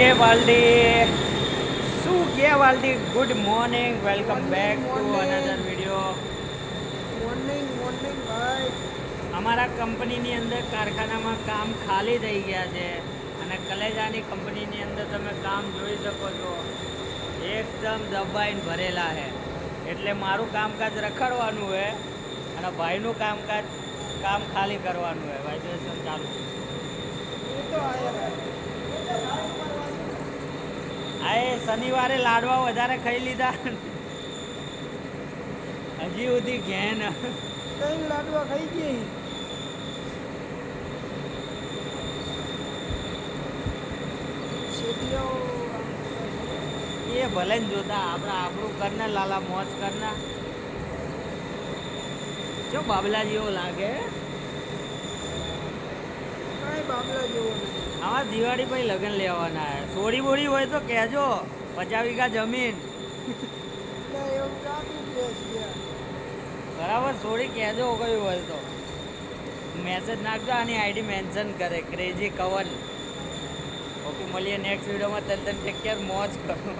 કે બાલડી શું કે બાલડી good morning welcome back to another video. Morning ભાઈ. અમારા કંપનીની અંદર કારખાનામાં કામ ખાલી થઈ ગયા છે અને કલેજાની કંપનીની અંદર તમે કામ જોઈ શકો છો, એકદમ દબાઈને ભરેલા છે. એટલે મારું કામકાજ રખડવાનું હોય અને ભાઈનું કામ ખાલી કરવાનું હોય. વાઇબ્રેશન ચાલુ. એ તો આ એ શનિવારે લાડવા વધારે ખાઈ લીધા, હજી સુધી ઘેન ત્રણ લાડવા ખાઈ ગઈ. એ ભલે ને જોતા આપણે આપણું કરના લાલા મોજ કરના. જો બાબલા જેવો લાગે. કાંઈ બાબલા જેવો નથી. આમાં દિવાળી પછી લગ્ન લેવાના હે. સોડી બોડી હોય તો કહેજો, 50 વીઘા જમીન. એટલે એવું કાપી દે છે. બરાબર, સોડી કહેજો કયું હોય તો મેસેજ નાખજો, આની આઈડી મેન્શન કરે ક્રેઝી કવન. ઓકે, મળીએ નેક્સ્ટ વિડીયોમાં. તન ટેક કેર, મોજ કરો.